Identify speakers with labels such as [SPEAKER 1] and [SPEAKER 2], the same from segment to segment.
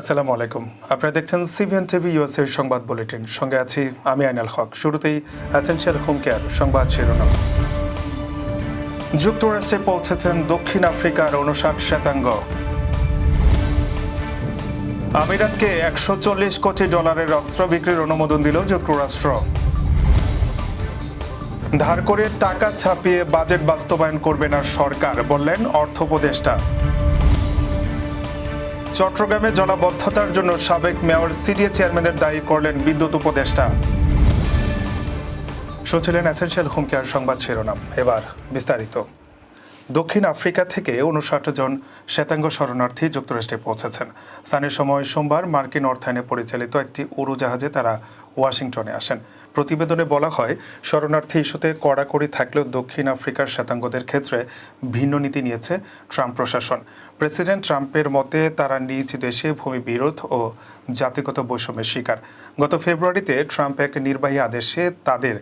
[SPEAKER 1] আসসালামু আলাইকুম। আপনারা দেখছেন সিবিএন টিভি ইউএসএ সংবাদ বুলেটিন। সঙ্গে আছি আমি আইনাল হক। শুরুতেই এসেনশিয়াল হোম কেয়ার সংবাদ শিরোনাম। যুক্তরাষ্ট্রে পৌঁছেছেন দক্ষিণ আফ্রিকার ৫৯ শ্বেতাঙ্গ। আমিরাতকে $১৪০ কোটি অস্ত্র বিক্রির অনুমোদন দিল যুক্তরাষ্ট্র। ধার করে টাকা ছাপিয়ে বাজেট বাস্তবায়ন করবে না সরকার, বললেন অর্থ উপদেষ্টা। চট্টগ্রামে জলাবদ্ধতার জন্য সাবেক মেয়র সিডিএ চেয়ারম্যানের দায়ী করলেন বিদ্যুৎ উপদেষ্টা। শুনছিলেন এসেনশিয়াল হোম কেয়ার সংবাদ শিরোনাম। এবার বিস্তারিত। দক্ষিণ আফ্রিকা থেকে ৫৯ জন শ্বেতাঙ্গ শরণার্থী যুক্তরাষ্ট্রে পৌঁছেছেন। স্থানীয় সময় সোমবার মার্কিন অর্থায়নে পরিচালিত একটি উড়োজাহাজে তারা ওয়াশিংটনে আসেন। প্রতিবেদনে বলা হয়, শরণার্থী ইস্যুতে কড়াকড়ি থাকলেও দক্ষিণ আফ্রিকার শ্বেতাঙ্গদের ক্ষেত্রে ভিন্ন নীতি নিয়েছে ট্রাম্প প্রশাসন। প্রেসিডেন্ট ট্রাম্পের মতে তারা নিজ দেশে ভূমি বিরোধ ও জাতিগত বৈষম্যের শিকার। গত ফেব্রুয়ারিতে ট্রাম্প এক নির্বাহী আদেশে তাদের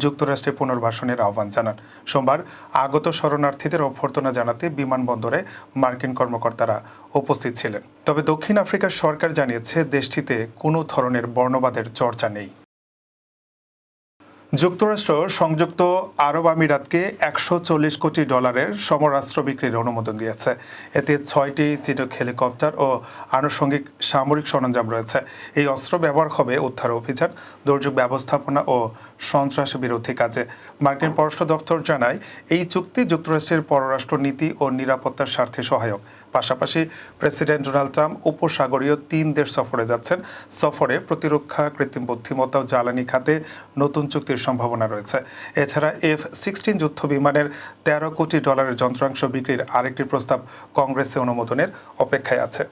[SPEAKER 1] যুক্তরাষ্ট্রে পুনর্বাসনের আহ্বান জানান। সোমবার আগত শরণার্থীদের অভ্যর্থনা জানাতে বিমানবন্দরে মার্কিন কর্মকর্তারা উপস্থিত ছিলেন। তবে দক্ষিণ আফ্রিকার সরকার জানিয়েছে দেশটিতে কোনো ধরনের বর্ণবাদের চর্চা নেই। যুক্তরাষ্ট্র সংযুক্ত আরব আমিরাতকে $১৪০ কোটি সমরাস্ত্র বিক্রির অনুমোদন দিয়েছে। এতে ৬টি চিনুক হেলিকপ্টার ও আনুষঙ্গিক সামরিক সরঞ্জাম রয়েছে। এই অস্ত্র ব্যবহার হবে উদ্ধার অভিযান, দুর্যোগ ব্যবস্থাপনা ও সন্ত্রাস বিরোধী কাজে। মার্কিন পররাষ্ট্র দফতর জানায়, এই চুক্তি যুক্তরাষ্ট্রের পররাষ্ট্র নীতি ও নিরাপত্তার স্বার্থে সহায়ক। পাশাপাশি প্রেসিডেন্ট ডোনাল্ড ট্রাম্প উপসাগরীয় ৩ দেশ সফরে যাচ্ছেন। সফরে প্রতিরক্ষা, কৃত্রিম বুদ্ধিমত্তা ও জ্বালানি খাতে নতুন চুক্তির সম্ভাবনা রয়েছে। এছাড়া F-16 যুদ্ধ বিমানের $১৩ কোটি যন্ত্রাংশ বিক্রির আরেকটি প্রস্তাব কংগ্রেসে অনুমোদনের অপেক্ষায় আছে।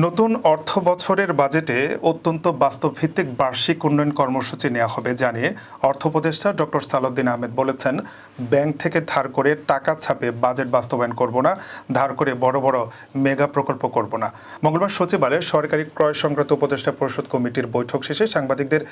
[SPEAKER 1] নতুন অর্থ বছরের বাজেটে অত্যন্ত বাস্তবভিত্তিক বার্ষিক উন্নয়ন কর্মসূচি নেওয়া হবে জানিয়ে অর্থ উপদেষ্টা ডক্টর সালাউদ্দিন আহমেদ বলেছেন, ব্যাংক থেকে ধার করে টাকা ছাপে বাজেট বাস্তবায়ন করব না, ধার করে বড় বড় মেগা প্রকল্প করব না। মঙ্গলবার সচিবালয়ে সরকারি ক্রয় সংক্রান্ত উপদেষ্টা পরিষদ কমিটির বৈঠক শেষে সাংবাদিকদের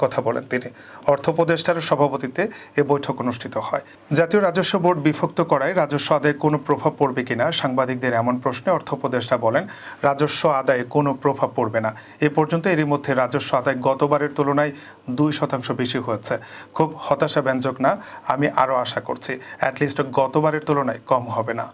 [SPEAKER 1] কথা বলেন তিনি। অর্থ উপদেষ্টার সভাপতিত্বে এ বৈঠক অনুষ্ঠিত হয়। জাতীয় রাজস্ব বোর্ড বিভক্ত করায় রাজস্ব আদায়ে কোনো প্রভাব পড়বে কিনা সাংবাদিকদের এমন প্রশ্নে অর্থ উপদেষ্টা বলেন, রাজস্ব আদায়ে কোনো প্রভাব পড়বে না। এ পর্যন্ত এরই মধ্যে রাজস্ব আদায় গতবারের তুলনায় 2% বেশি হয়েছে। খুব হতাশাব্যঞ্জক না, আমি আরও আশা করছি অ্যাটলিস্ট গতবারের তুলনায় কম হবে না।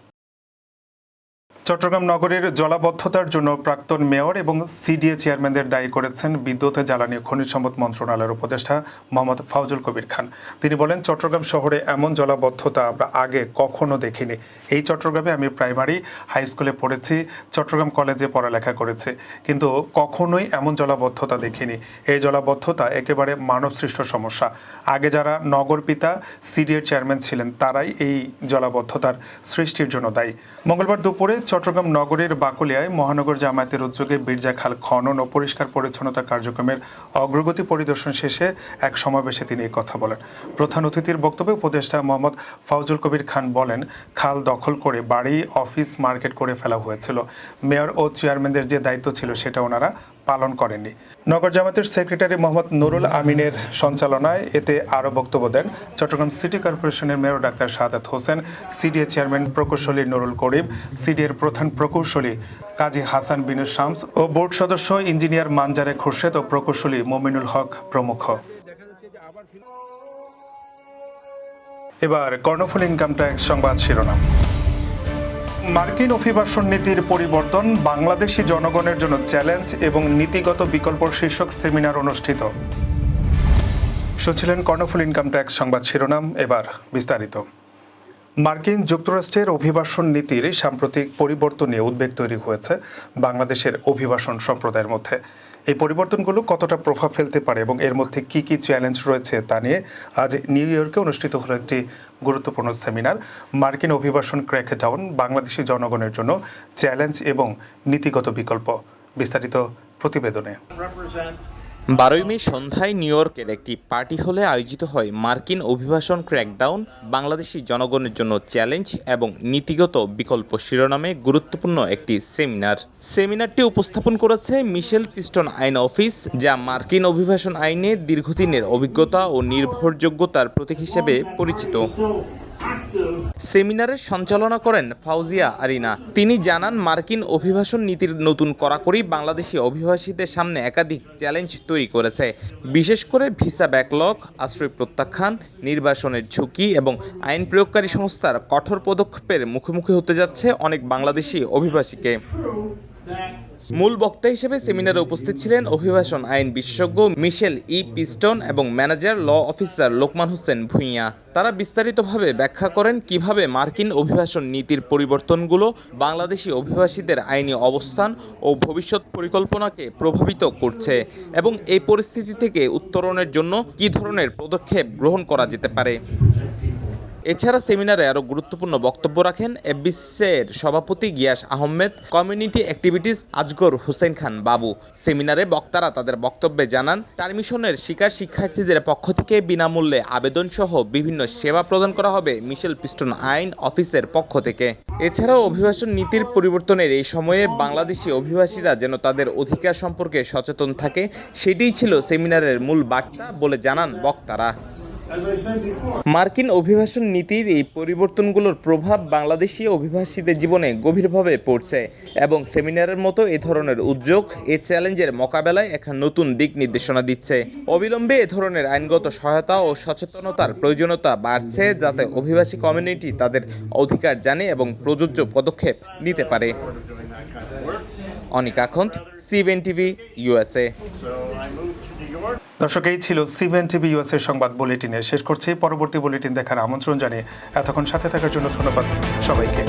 [SPEAKER 1] চট্টগ্রাম নগরের জলাবদ্ধতার জন্য প্রাক্তন মেয়র এবং সিডিএ চেয়ারম্যানদের দায়ী করেছেন বিদ্যুৎ, জ্বালানি ও খনিজ সম্পদ মন্ত্রণালয়ের উপদেষ্টা মোহাম্মদ ফাউজুল কবির খান। তিনি বলেন, চট্টগ্রাম শহরে এমন জলাবদ্ধতা আমরা আগে কখনো দেখিনি। এই চট্টগ্রামে আমি প্রাইমারি, হাই স্কুলে পড়েছি, চট্টগ্রাম কলেজে পড়ালেখা করেছি, কিন্তু কখনোই এমন জলাবদ্ধতা দেখিনি। এই জলাবদ্ধতা একেবারে মানবসৃষ্ট সমস্যা। আগে যারা নগরপিতা, সিডিএর চেয়ারম্যান ছিলেন তারাই এই জলাবদ্ধতার সৃষ্টির জন্য দায়ী। মঙ্গলবার দুপুরে চট্টগ্রাম নগরীর বাকুলিয়ায় মহানগর জামায়াতের উদ্যোগে বীরজা খাল খনন ও পরিষ্কার পরিচ্ছন্নতা কার্যক্রমের অগ্রগতি পরিদর্শন শেষে এক সমাবেশে তিনি এই কথা বলেন। প্রধান অতিথির বক্তব্যে উপদেষ্টা মোহাম্মদ ফাউজুল কবির খান বলেন, খাল দখল করে বাড়ি, অফিস, মার্কেট করে ফেলা হয়েছিল। মেয়র ও চেয়ারম্যানদের যে দায়িত্ব ছিল সেটা ওনারা পালন করেননি। নগর জামায়াতের সেক্রেটারি মোহাম্মদ নুরুল আমিনের সঞ্চালনায় এতে আরও বক্তব্য দেন চট্টগ্রাম সিটি কর্পোরেশনের mayor doctor Shahadat Hossain, CDA chairman প্রকৌশলী নুরুল করিম, সিডিএর প্রধান প্রকৌশলী কাজী হাসান বিন শামস ও বোর্ড সদস্য ইঞ্জিনিয়ার মানজারে খুরশেদ ও প্রকৌশলী মমিনুল হক প্রমুখ। এবার কর্ণফুলী ইনকাম ট্যাক্স সংবাদ শিরোনাম। মার্কিন অভিবাসন নীতির পরিবর্তন, বাংলাদেশি জনগণের জন্য চ্যালেঞ্জ এবং নীতিগত বিকল্প শীর্ষক সেমিনার অনুষ্ঠিত। শুনছিলেন কর্ণফুলী ইনকাম ট্যাক্স সংবাদ শিরোনাম। এবার বিস্তারিত। মার্কিন যুক্তরাষ্ট্রের অভিবাসন নীতির সাম্প্রতিক পরিবর্তন নিয়ে উদ্বেগ তৈরি হয়েছে বাংলাদেশের অভিবাসন সম্প্রদায়ের মধ্যে। এই পরিবর্তনগুলো কতটা প্রভাব ফেলতে পারে এবং এর মধ্যে কি কি চ্যালেঞ্জ রয়েছে তা নিয়ে আজ নিউ ইয়র্কে অনুষ্ঠিত হলো একটি গুরুত্বপূর্ণ সেমিনার, মার্কিন অভিবাসন ক্র্যাকডাউন, বাংলাদেশি জনগণের জন্য চ্যালেঞ্জ এবং নীতিগত বিকল্প। বিস্তারিত প্রতিবেদনে।
[SPEAKER 2] 12 মে সন্ধ্যায় নিউ ইয়র্কের একটি পার্টি হলে আয়োজিত হয় মার্কিন অভিবাসন ক্র্যাকডাউন, বাংলাদেশি জনগণের জন্য চ্যালেঞ্জ এবং নীতিগত বিকল্প শিরোনামে গুরুত্বপূর্ণ একটি সেমিনারটি উপস্থাপন করেছে মিশেল পিস্টন আইন অফিস, যা মার্কিন অভিবাসন আইনে দীর্ঘদিনের অভিজ্ঞতা ও নির্ভরযোগ্যতার প্রতীক হিসেবে পরিচিত। সেমিনারের সঞ্চালনা করেন ফাউজিয়া আরিনা। তিনি জানান, মার্কিন অভিবাসন নীতির নতুন কড়াকড়ি বাংলাদেশি অভিবাসীদের সামনে একাধিক চ্যালেঞ্জ তৈরি করেছে। বিশেষ করে ভিসা ব্যাকলগ, আশ্রয় প্রত্যাখ্যান, নির্বাসনের ঝুঁকি এবং আইন প্রয়োগকারী সংস্থার কঠোর পদক্ষেপের মুখোমুখি হতে যাচ্ছে অনেক বাংলাদেশি অভিবাসীকে। মূল বক্তা হিসেবে সেমিনারে উপস্থিত ছিলেন অভিবাসন আইন বিশেষজ্ঞ মিশেল ই পিস্টন এবং manager law officer Lokman Hossain Bhuiyan. তারা বিস্তারিতভাবে ব্যাখ্যা করেন কিভাবে মার্কিন অভিবাসন নীতির পরিবর্তনগুলো বাংলাদেশি অভিবাসীদের আইনি অবস্থান ও ভবিষ্যৎ পরিকল্পনাকে প্রভাবিত করছে এবং এই পরিস্থিতি থেকে উত্তরণের জন্য কী ধরনের পদক্ষেপ গ্রহণ করা যেতে পারে। এছাড়া সেমিনারে আরও গুরুত্বপূর্ণ বক্তব্য রাখেন এফবিসিসিআইয়ের সভাপতি গিয়াস আহমেদ, কমিউনিটি অ্যাক্টিভিটিস আজগর হোসেন খান বাবু। সেমিনারে বক্তারা তাদের বক্তব্যে জানান, টার্মিশনের শিকার শিক্ষার্থীদের পক্ষ থেকে বিনামূল্যে আবেদনসহ বিভিন্ন সেবা প্রদান করা হবে মিশেল পিস্টন আইন অফিসের পক্ষ থেকে। এছাড়াও অভিবাসন নীতির পরিবর্তনের এই সময়ে বাংলাদেশি অভিবাসীরা যেন তাদের অধিকার সম্পর্কে সচেতন থাকে, সেটিই ছিল সেমিনারের মূল বার্তা বলে জানান বক্তারা। মার্কিন অভিবাসন নীতির এই পরিবর্তনগুলোর প্রভাব বাংলাদেশি অভিবাসীদের জীবনে গভীরভাবে পড়ছে এবং সেমিনারের মতো এ ধরনের উদ্যোগ এই চ্যালেঞ্জের মোকাবেলায় এক নতুন দিক নির্দেশনা দিচ্ছে। অবিলম্বে এ ধরনের আইনগত সহায়তা ও সচেতনতার প্রয়োজনীয়তা বাড়ছে, যাতে অভিবাসী কমিউনিটি তাদের অধিকার জানে এবং প্রযোজ্য পদক্ষেপ নিতে পারে। অনিক আখন্দ, সিবিএন টিভি, ইউএসএ।
[SPEAKER 1] দর্শক, এই ছিল সিবিএন টিভি ইউএসএ সংবাদ বুলেটিনে। শেষ করছি। পরবর্তী বুলেটিন দেখার আমন্ত্রণ জানিয়ে এতক্ষণ সাথে থাকার জন্য ধন্যবাদ সবাইকে।